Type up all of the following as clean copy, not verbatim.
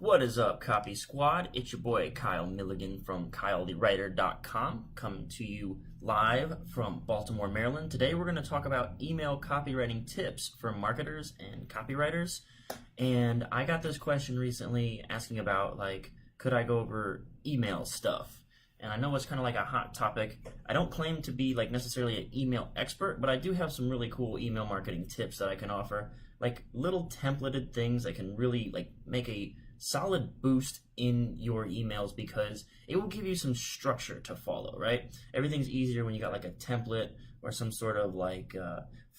What is up, Copy Squad? It's your boy Kyle Milligan from KyleTheWriter.com, coming to you live from Baltimore, Maryland. Today we're going to talk about email copywriting tips for marketers and copywriters. And I got this question recently asking about, could I go over email stuff? And I know it's kind of like a hot topic. I don't claim to be necessarily an email expert, but I do have some really cool email marketing tips that I can offer, like little templated things that can really make a solid boost in your emails because it will give you some structure to follow, right? Everything's easier when you got a template or some sort of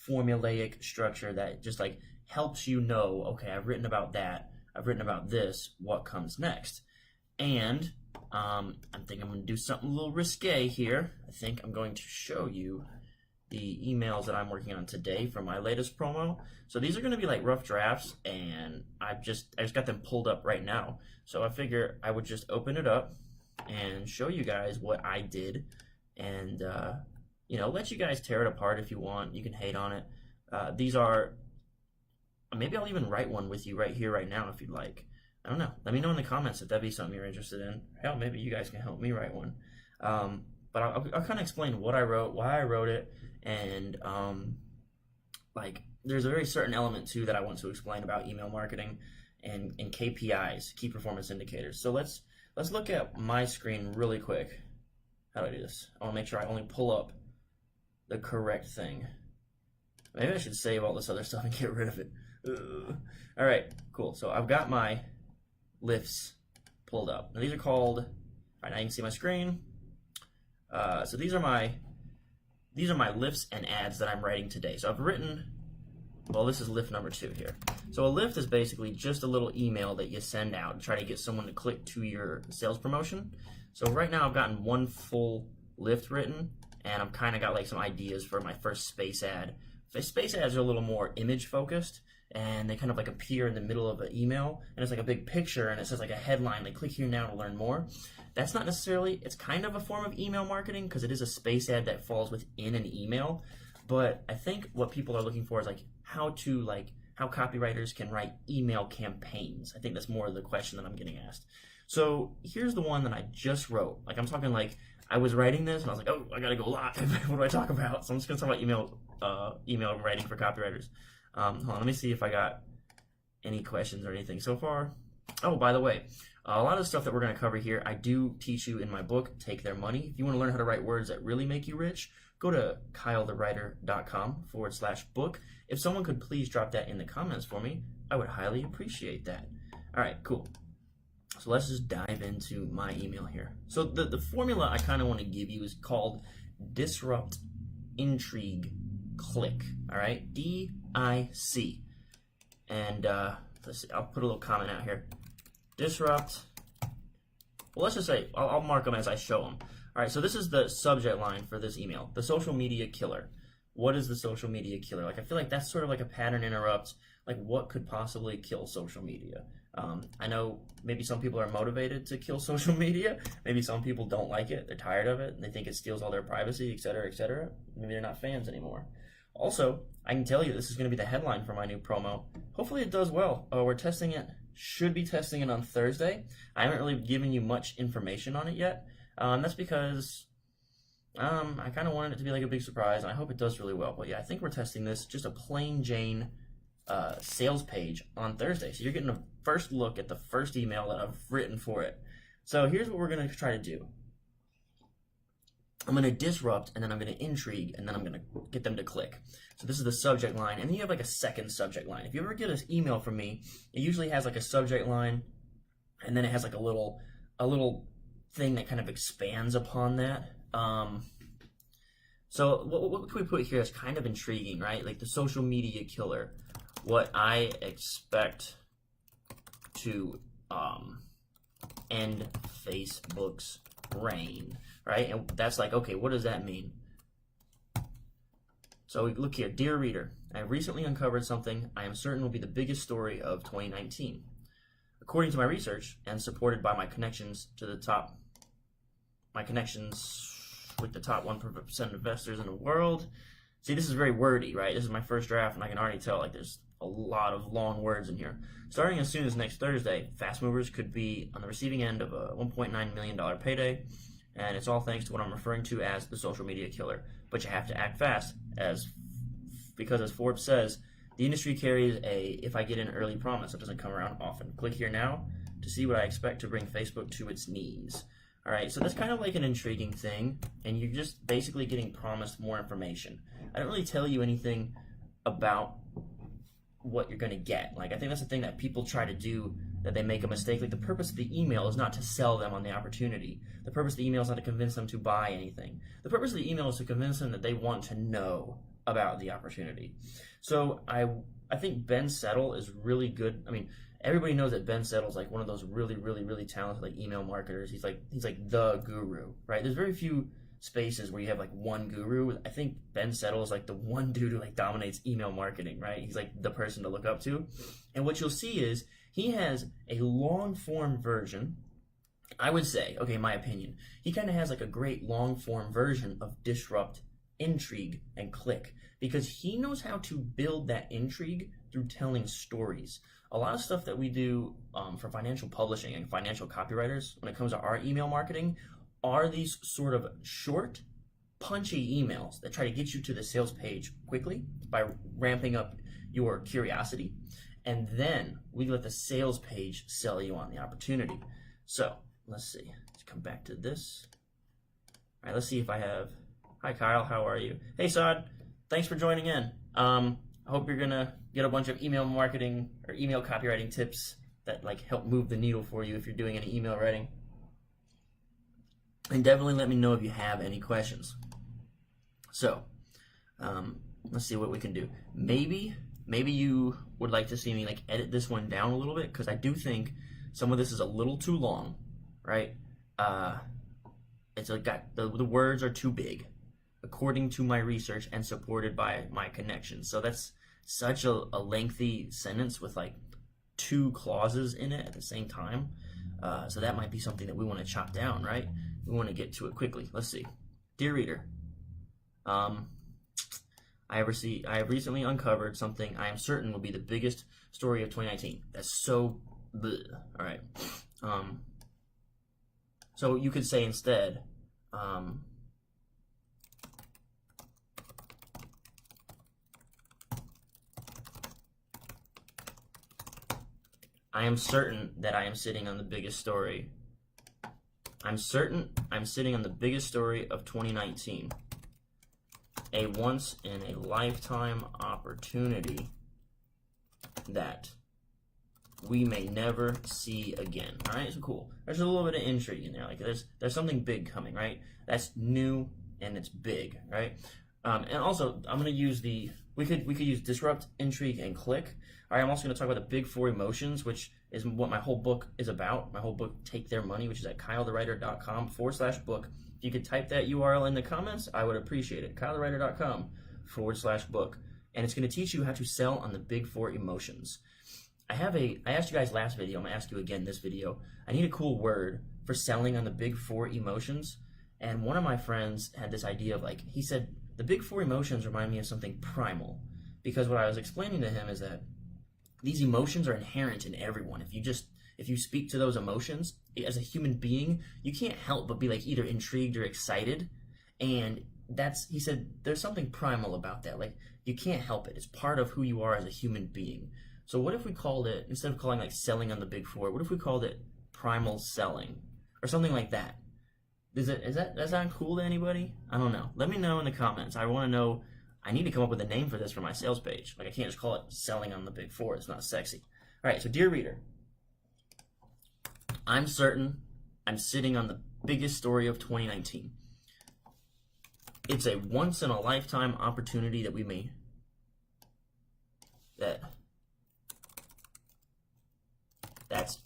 formulaic structure that just helps you know, okay, I've written about that, I've written about this, what comes next? And I think I'm going to do something a little risque here. I think I'm going to show you the emails that I'm working on today for my latest promo. So these are going to be rough drafts, and I just got them pulled up right now. So I figure I would just open it up and show you guys what I did, and let you guys tear it apart if you want. You can hate on it. These are, maybe I'll even write one with you right here, right now, if you'd like. I don't know. Let me know in the comments if that'd be something you're interested in. Hell, maybe you guys can help me write one. But I'll kind of explain what I wrote, why I wrote it, and there's a very certain element too that I want to explain about email marketing and KPIs, key performance indicators. So let's look at my screen really quick. How do I do this? I want to make sure I only pull up the correct thing. Maybe I should save all this other stuff and get rid of it. Ugh. All right, cool. So I've got my lifts pulled up. Now these are called. All right, now you can see my screen. So these are my lifts and ads that I'm writing today. So I've written, well, this is lift number 2 here. So a lift is basically just a little email that you send out to try to get someone to click to your sales promotion. So right now I've gotten one full lift written, and I've kind of got some ideas for my first space ad. Space ads are a little more image focused, and they kind of appear in the middle of an email, and it's a big picture, and it says a headline, click here now to learn more. That's not necessarily, it's kind of a form of email marketing because it is a space ad that falls within an email. But I think what people are looking for is how copywriters can write email campaigns. I think that's more of the question that I'm getting asked. So here's the one that I just wrote. I'm talking I was writing this and I was oh, I gotta go live. What do I talk about? So I'm just gonna talk about email writing for copywriters. Hold on, let me see if I got any questions or anything so far. Oh, by the way, a lot of the stuff that we're going to cover here, I do teach you in my book, Take Their Money. If you want to learn how to write words that really make you rich, go to KyleTheWriter.com/book. If someone could please drop that in the comments for me, I would highly appreciate that. All right, cool. So let's just dive into my email here. So the formula I kind of want to give you is called Disrupt, Intrigue, Click. All right, DIC. And let's see, I'll put a little comment out here. Disrupt. Well, let's just say, I'll mark them as I show them. All right, so this is the subject line for this email. The social media killer. What is the social media killer? I feel that's sort of a pattern interrupt. What could possibly kill social media? I know maybe some people are motivated to kill social media. Maybe some people don't like it. They're tired of it. They think it steals all their privacy, etc., etc. Maybe they're not fans anymore. Also, I can tell you this is going to be the headline for my new promo. Hopefully it does well. We're testing it. Should be testing it on Thursday. I haven't really given you much information on it yet. That's because I kind of wanted it to be a big surprise, and I hope it does really well. But yeah, I think we're testing this, just a plain Jane sales page on Thursday. So you're getting a first look at the first email that I've written for it. So here's what we're going to try to do. I'm going to disrupt, and then I'm going to intrigue, and then I'm going to get them to click. So this is the subject line, and then you have a second subject line. If you ever get an email from me, it usually has a subject line, and then it has a little thing that kind of expands upon that. So what can we put here is kind of intriguing, right? The social media killer. What I expect to end Facebook's reign. Right? And that's okay, what does that mean? So look here, dear reader, I have recently uncovered something I am certain will be the biggest story of 2019. According to my research and supported by my connections with the top 1% of investors in the world. See, this is very wordy, right? This is my first draft, and I can already tell there's a lot of long words in here. Starting as soon as next Thursday, fast movers could be on the receiving end of a $1.9 million payday, and it's all thanks to what I'm referring to as the social media killer. But you have to act fast, because as Forbes says, the industry carries a "if I get in early" promise that doesn't come around often. Click here now to see what I expect to bring Facebook to its knees. All right, so that's kind of like an intriguing thing, and you're just basically getting promised more information. I don't really tell you anything about what you're going to get. Like, I think that's the thing that people try to do, that they make a mistake. Like, the purpose of the email is not to sell them on the opportunity. The purpose of the email is not to convince them to buy anything. The purpose of the email is to convince them that they want to know about the opportunity. So I think Ben Settle is really good. I mean, everybody knows that Ben Settle is like one of those really, really, really talented like email marketers. He's like the guru, right? There's very few spaces where you have like one guru. I think Ben Settle is like the one dude who like dominates email marketing, right? He's like the person to look up to. And what you'll see is he has a long form version. I would say, okay, my opinion, he kind of has like a great long form version of disrupt, intrigue, and click, because he knows how to build that intrigue through telling stories. A lot of stuff that we do for financial publishing and financial copywriters when it comes to our email marketing are these sort of short, punchy emails that try to get you to the sales page quickly by ramping up your curiosity. And then we let the sales page sell you on the opportunity. So let's see. Let's come back to this. All right, let's see if I have... Hi, Kyle. How are you? Hey, Saad. Thanks for joining in. I hope you're going to get a bunch of email marketing or email copywriting tips that like help move the needle for you if you're doing any email writing. And definitely let me know if you have any questions. So, let's see what we can do. Maybe you would like to see me like edit this one down a little bit, because I do think some of this is a little too long, right? It's like the words are too big, according to my research and supported by my connections. So that's such a lengthy sentence with like 2 clauses in it at the same time. So that might be something that we want to chop down, right? We want to get to it quickly. Let's see. Dear reader, I have recently uncovered something I am certain will be the biggest story of 2019. That's so bleh. All right. So you could say instead, I am certain that I am sitting on the biggest story. I'm certain I'm sitting on the biggest story of 2019. A once in a lifetime opportunity that we may never see again. All right, so cool. There's a little bit of intrigue in there. Like there's something big coming, right? That's new and it's big, right? And also, I'm gonna use we could use disrupt, intrigue, and click. All right, I'm also gonna talk about the big 4 emotions, which is what my whole book is about. My whole book, Take Their Money, which is at kylethewriter.com/book. If you could type that URL in the comments, I would appreciate it. kylethewriter.com/book. And it's gonna teach you how to sell on the big 4 emotions. I asked you guys last video, I'm gonna ask you again this video. I need a cool word for selling on the big 4 emotions. And one of my friends had this idea of like, he said, the big 4 emotions remind me of something primal. Because what I was explaining to him is that these emotions are inherent in everyone. If you speak to those emotions as a human being, you can't help but be like either intrigued or excited. And he said, there's something primal about that. Like, you can't help it. It's part of who you are as a human being. So what if we called it, instead of calling like selling on the big 4, what if we called it primal selling or something like that? Does that sound cool to anybody? I don't know. Let me know in the comments. I want to know. I need to come up with a name for this for my sales page. Like, I can't just call it selling on the big 4. It's not sexy. All right, so dear reader, I'm certain I'm sitting on the biggest story of 2019. It's a once-in-a-lifetime opportunity that's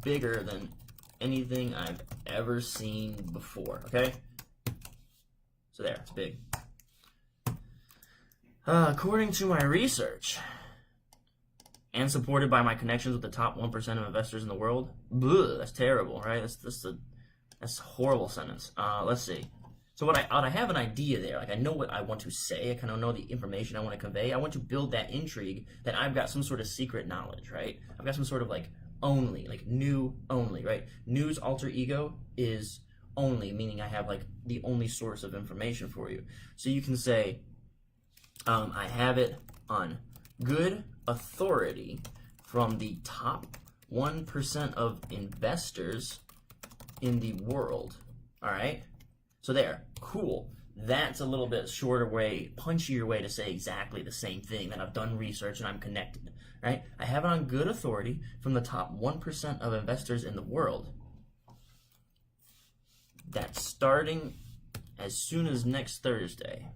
bigger than anything I've ever seen before, okay? So there, it's big. According to my research, and supported by my connections with the top 1% of investors in the world, that's terrible, right? That's a horrible sentence. Let's see. So when I have an idea there, like I know what I want to say, I kind of know the information I want to convey. I want to build that intrigue that I've got some sort of secret knowledge, right? I've got some sort of like only, like new only, right? News alter ego is only, meaning I have like the only source of information for you. So you can say, I have it on good authority from the top 1% of investors in the world. All right? So there, cool. That's a little bit shorter way, punchier way to say exactly the same thing, that I've done research and I'm connected, right? I have it on good authority from the top 1% of investors in the world that starting as soon as next Thursday,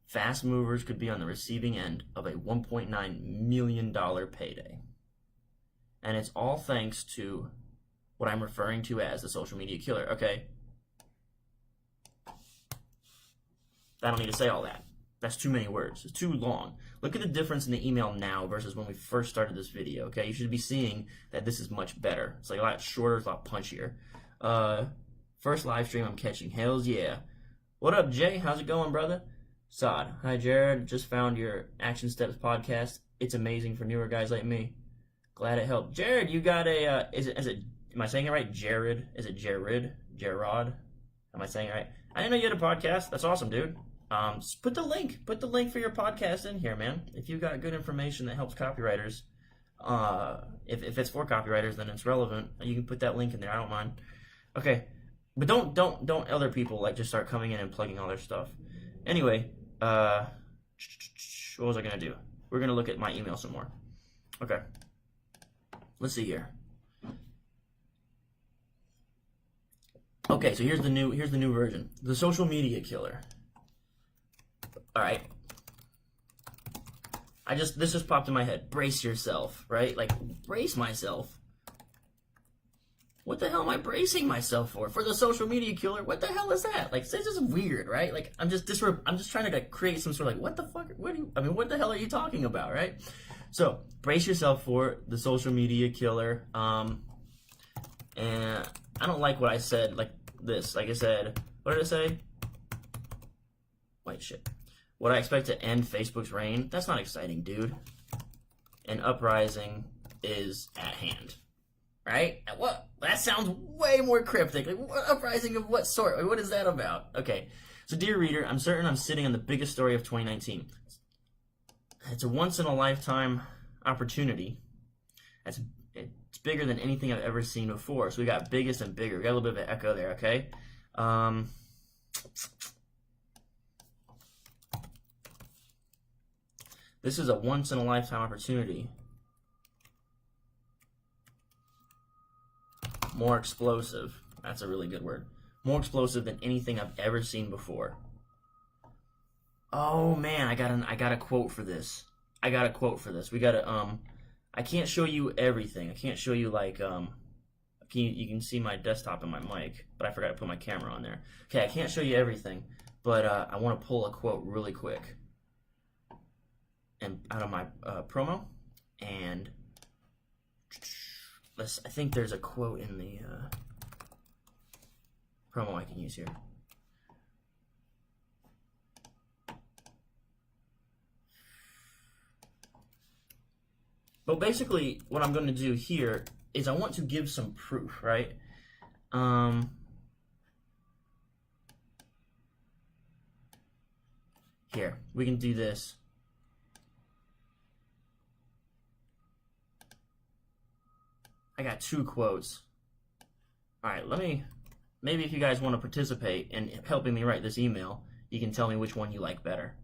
fast movers could be on the receiving end of a $1.9 million payday. And it's all thanks to what I'm referring to as the social media killer, okay? I don't need to say all that. That's too many words. It's too long. Look at the difference in the email now versus when we first started this video, okay? You should be seeing that this is much better. It's like a lot shorter, it's a lot punchier. First live stream I'm catching. Hells yeah. What up, Jay? How's it going, brother? Sod. Hi, Jared. Just found your Action Steps podcast. It's amazing for newer guys like me. Glad it helped. Jared, you got a, am I saying it right? Jared? Is it Jared? Gerard? Am I saying it right? I didn't know you had a podcast. That's awesome, dude. Put the link for your podcast in here, man. If you've got good information that helps copywriters, if it's for copywriters, then it's relevant. You can put that link in there. I don't mind. Okay, but don't other people like just start coming in and plugging all their stuff. Anyway, what was I gonna do? We're gonna look at my email some more. Okay, let's see here. Okay, so here's the new version. The social media killer. All right. This just popped in my head. Brace yourself, right? Like, brace myself. What the hell am I bracing myself for? For the social media killer? What the hell is that? Like, this is weird, right? Like, I'm just trying to like create some sort of like, what the fuck? What the hell are you talking about, right? So, brace yourself for the social media killer. And I don't like what I said, like this. Like I said, what did I say? Wait, shit. Would I expect to end Facebook's reign? That's not exciting, dude. An uprising is at hand. Right? What? That sounds way more cryptic. Like, what uprising of what sort? What is that about? Okay. So, dear reader, I'm certain I'm sitting on the biggest story of 2019. It's a once-in-a-lifetime opportunity. It's bigger than anything I've ever seen before. So we got biggest and bigger. We got a little bit of an echo there, okay? This is a once-in-a-lifetime opportunity. More explosive. That's a really good word. More explosive than anything I've ever seen before. Oh man, I got a quote for this. We gotta I can't show you everything. I can't show you like you can see my desktop and my mic, but I forgot to put my camera on there. Okay, I can't show you everything, but I want to pull a quote really quick and out of my promo, and I think there's a quote in the promo I can use here. But basically, what I'm going to do here is I want to give some proof, right? Here, we can do this. I got two quotes. All right, maybe if you guys want to participate in helping me write this email, you can tell me which one you like better.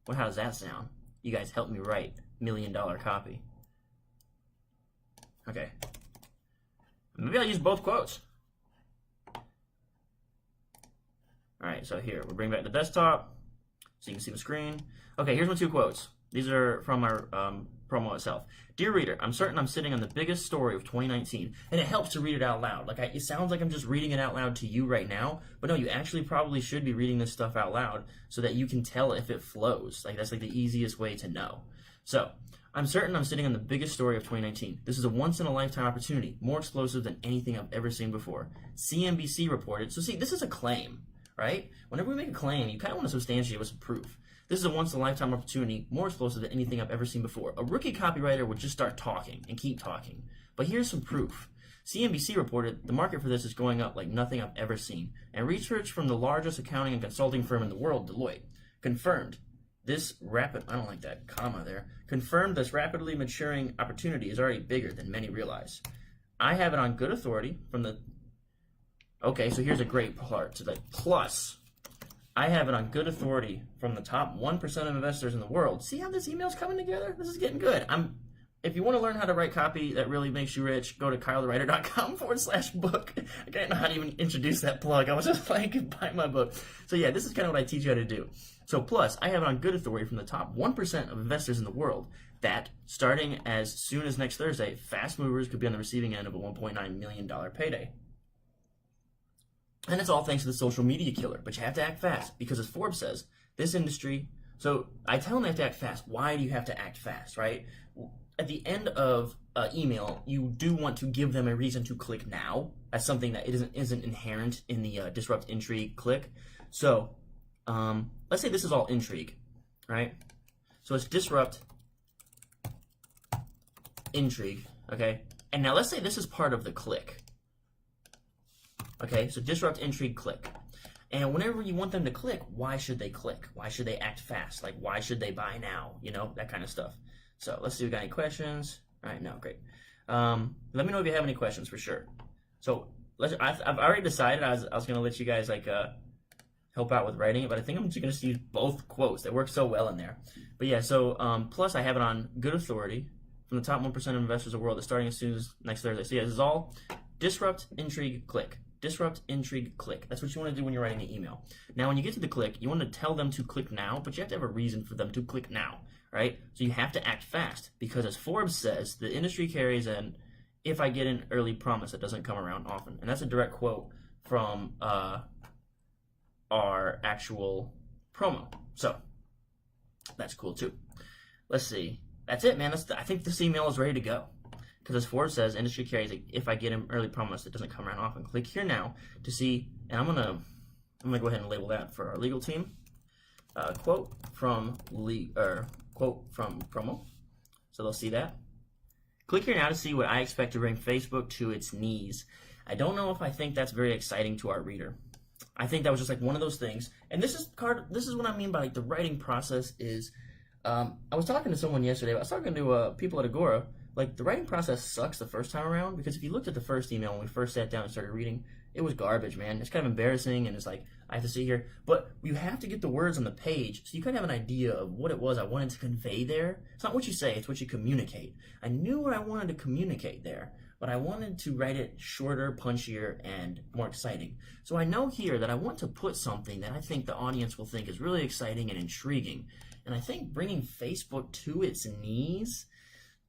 Well, how does that sound? You guys help me write $1 million copy. Okay. Maybe I'll use both quotes. Alright, so here, we'll bring back the desktop so you can see the screen. Okay, here's my two quotes. These are from our promo itself. Dear reader, I'm certain I'm sitting on the biggest story of 2019, and it helps to read it out loud. Like it sounds like I'm just reading it out loud to you right now, but no, you actually probably should be reading this stuff out loud so that you can tell if it flows. Like that's like the easiest way to know. So, I'm certain I'm sitting on the biggest story of 2019. This is a once-in-a-lifetime opportunity, more explosive than anything I've ever seen before. CNBC reported. So see, this is a claim, right? Whenever we make a claim, you kind of want to substantiate with some proof. This is a once-in-a-lifetime opportunity, more explosive than anything I've ever seen before. A rookie copywriter would just start talking and keep talking. But here's some proof. CNBC reported the market for this is going up like nothing I've ever seen. And research from the largest accounting and consulting firm in the world, Deloitte, confirmed this I don't like that comma there, confirmed this rapidly maturing opportunity is already bigger than many realize. I have it on good authority from the, okay, so here's a great part to the plus. I have it on good authority from the top 1% of investors in the world. See how this email's coming together? This is getting good. If you want to learn how to write copy that really makes you rich, go to kylethewriter.com/book. I don't know how to even introduce that plug. I was just like, buy my book. So yeah, this is kind of what I teach you how to do. So plus, I have it on good authority from the top 1% of investors in the world that starting as soon as next Thursday, fast movers could be on the receiving end of a $1.9 million payday. And it's all thanks to the social media killer. But you have to act fast because as Forbes says, this industry, so I tell them they have to act fast. Why do you have to act fast, right? At the end of email, you do want to give them a reason to click now. That's something that isn't inherent in the disrupt intrigue click. So let's say this is all intrigue, right? So it's disrupt intrigue, okay? And now let's say this is part of the click. Okay, so disrupt intrigue click. And whenever you want them to click, why should they click? Why should they act fast? Like, why should they buy now? You know, that kind of stuff. So let's see if we got any questions. All right, no, great. Let me know if you have any questions for sure. So I've already decided I was going to let you guys like help out with writing it, but I think I'm just going to use both quotes. They work so well in there. But yeah, so plus I have it on good authority from the top 1% of investors in the world that's starting as soon as next Thursday. So yeah, this is all disrupt, intrigue, click. Disrupt, intrigue, click. That's what you want to do when you're writing an email. Now, when you get to the click, you want to tell them to click now, but you have to have a reason for them to click now, right? So you have to act fast because as Forbes says, the industry carries an if I get an early promise that doesn't come around often. And that's a direct quote from our actual promo. So that's cool too. Let's see. That's it, man. I think this email is ready to go. Because as Forbes says, industry carries a, if I get an early promise that doesn't come around often. Click here now to see, and I'm gonna go ahead and label that for our legal team. Quote from promo, so they'll see that. Click here now to see what I expect to bring Facebook to its knees. I don't know if I think that's very exciting to our reader. I think that was just like one of those things, and this is what I mean by like the writing process is. I was talking to someone yesterday. I was talking to people at Agora. Like, the writing process sucks the first time around because if you looked at the first email when we first sat down and started reading, it was garbage, man. It's kind of embarrassing, and it's like, I have to sit here. But you have to get the words on the page so you kind of have an idea of what it was I wanted to convey there. It's not what you say, it's what you communicate. I knew what I wanted to communicate there, but I wanted to write it shorter, punchier, and more exciting. So I know here that I want to put something that I think the audience will think is really exciting and intriguing. And I think bringing Facebook to its knees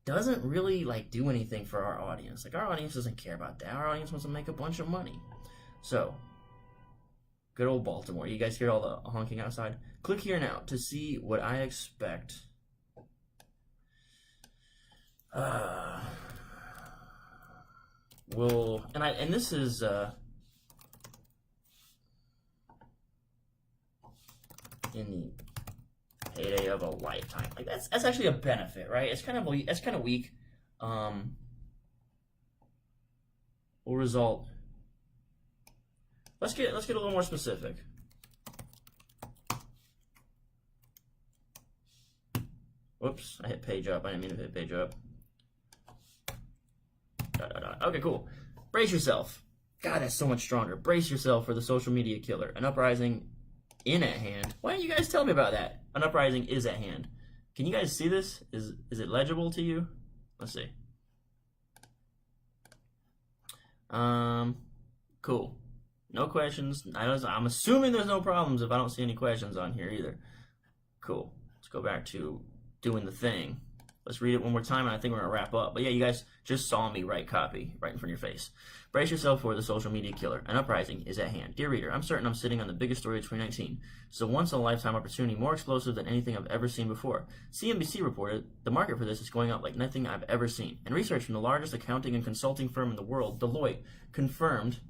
doesn't really like do anything for our audience. Like, our audience doesn't care about that. Our audience wants to make a bunch of money. So, good old Baltimore. You guys hear all the honking outside? Click here now to see what I expect. And this is in the payday of a lifetime. Like that's actually a benefit, right? It's kind of weak. Will result. Let's get a little more specific. Whoops, I hit page up. I didn't mean to hit page up. Okay, cool. Brace yourself. God, that's so much stronger. Brace yourself for the social media killer. An uprising in at hand. Why don't you guys tell me about that? An uprising is at hand. Can you guys see this? Is it legible to you? Let's see. Cool. No questions. I'm assuming there's no problems if I don't see any questions on here either. Cool. Let's go back to doing the thing. Let's read it one more time, and I think we're going to wrap up. But yeah, you guys just saw me write copy right in front of your face. Brace yourself for the social media killer. An uprising is at hand. Dear reader, I'm certain I'm sitting on the biggest story of 2019. It's a once-in-a-lifetime opportunity, more explosive than anything I've ever seen before. CNBC reported the market for this is going up like nothing I've ever seen. And research from the largest accounting and consulting firm in the world, Deloitte, confirmed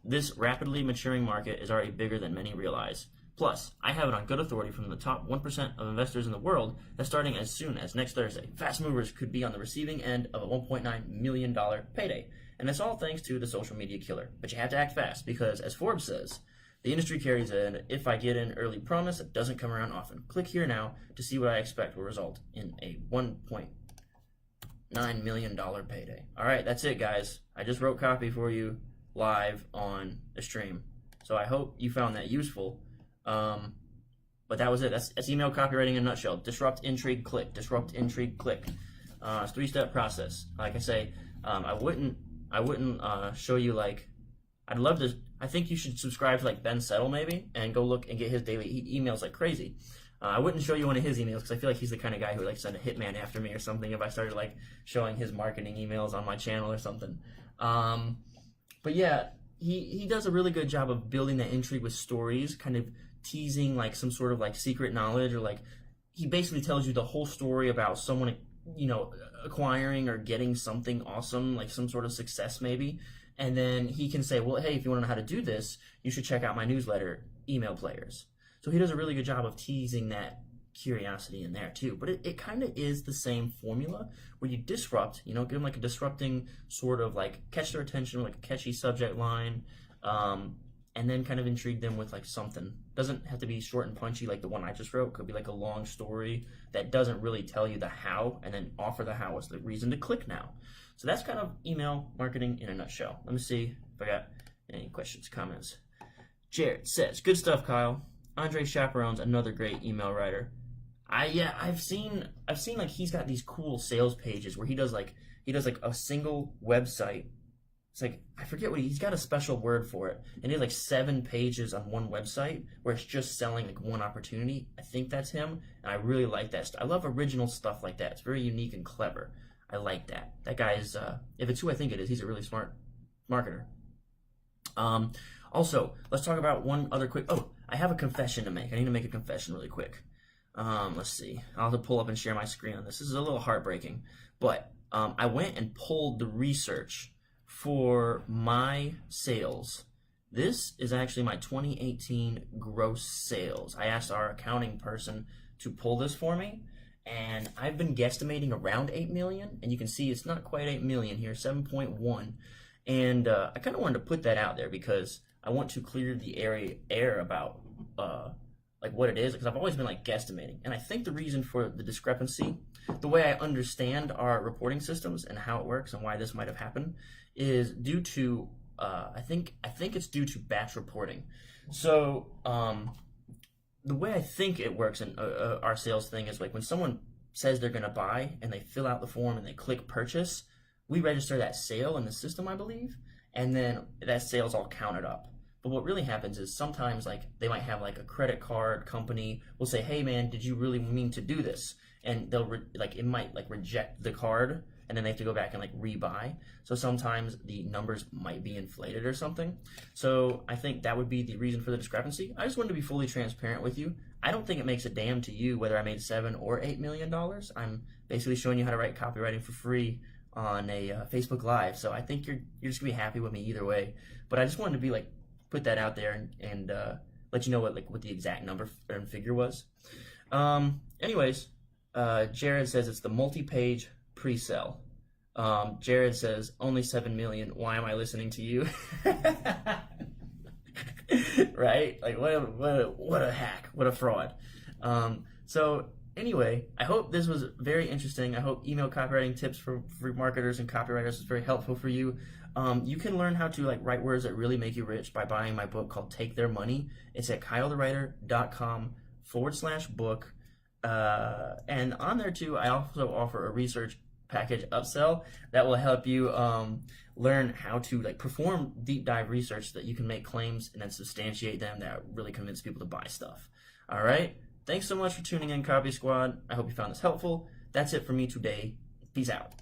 this rapidly maturing market is already bigger than many realize. Plus, I have it on good authority from the top 1% of investors in the world that starting as soon as next Thursday, fast movers could be on the receiving end of a $1.9 million payday. And it's all thanks to the social media killer. But you have to act fast because, as Forbes says, the industry carries an if I get in early promise that doesn't come around often. Click here now to see what I expect will result in a $1.9 million payday. All right, that's it, guys. I just wrote copy for you live on a stream. So I hope you found that useful. But that was it. That's email copywriting in a nutshell. Disrupt, intrigue, click. Disrupt, intrigue, click. It's a 3-step process. Like I say, I wouldn't show you like. I'd love to. I think you should subscribe to like Ben Settle maybe and go look and get his daily emails like crazy. I wouldn't show you one of his emails because I feel like he's the kind of guy who would like send a hitman after me or something if I started like showing his marketing emails on my channel or something. But yeah, he does a really good job of building that intrigue with stories, kind of teasing like some sort of like secret knowledge, or like he basically tells you the whole story about someone, you know, acquiring or getting something awesome, like some sort of success maybe. And then he can say, well, hey, if you want to know how to do this, you should check out my newsletter, Email Players. So he does a really good job of teasing that curiosity in there too. But it kind of is the same formula where you disrupt, you know, give them like a disrupting sort of like catch their attention, like a catchy subject line, and then kind of intrigue them with like something. Doesn't have to be short and punchy like the one I just wrote. Could be like a long story that doesn't really tell you the how and then offer the how as the reason to click now. So that's kind of email marketing in a nutshell. Let me see if I got any questions, comments. Jared says, good stuff, Kyle. Andre Chaperone's another great email writer. I've seen like he's got these cool sales pages where he does like a single website. It's like, I forget what he's got a special word for it. And he has like 7 pages on one website where it's just selling like one opportunity. I think that's him. And I really like that. I love original stuff like that. It's very unique and clever. I like that. That guy is, if it's who I think it is, he's a really smart marketer. Also, let's talk about one other quick, I have a confession to make. I need to make a confession really quick. Let's see. I'll have to pull up and share my screen on this. This is a little heartbreaking. But I went and pulled the research for my sales. This is actually my 2018 gross sales. I asked our accounting person to pull this for me, and I've been guesstimating around 8 million, and you can see it's not quite 8 million here, 7.1. And I kind of wanted to put that out there because I want to clear the air about like what it is, because I've always been like guesstimating. And I think the reason for the discrepancy, the way I understand our reporting systems and how it works and why this might have happened, is due to I think it's due to batch reporting. So the way I think it works in our sales thing is like when someone says they're going to buy and they fill out the form and they click purchase, we register that sale in the system, I believe, and then that sale's all counted up. But what really happens is sometimes like they might have like a credit card company will say, hey man, did you really mean to do this? And they'll it might like reject the card, and then they have to go back and like rebuy. So sometimes the numbers might be inflated or something. So I think that would be the reason for the discrepancy. I just wanted to be fully transparent with you. I don't think it makes a damn to you whether I made $7 or $8 million. I'm basically showing you how to write copywriting for free on a Facebook Live. So I think you're just gonna be happy with me either way. But I just wanted to be like, put that out there and let you know what the exact number and figure was. Anyways, Jared says it's the multi-page pre-sell. Jared says only 7 million. Why am I listening to you? Right? Like what a hack, what a fraud. So anyway, I hope this was very interesting. I hope email copywriting tips for marketers and copywriters is very helpful for you. You can learn how to like write words that really make you rich by buying my book called Take Their Money. It's at kylethewriter.com/book. And on there too, I also offer a research package upsell that will help you learn how to like perform deep dive research so that you can make claims and then substantiate them that really convince people to buy stuff. All right. Thanks so much for tuning in, Copy Squad. I hope you found this helpful. That's it for me today. Peace out.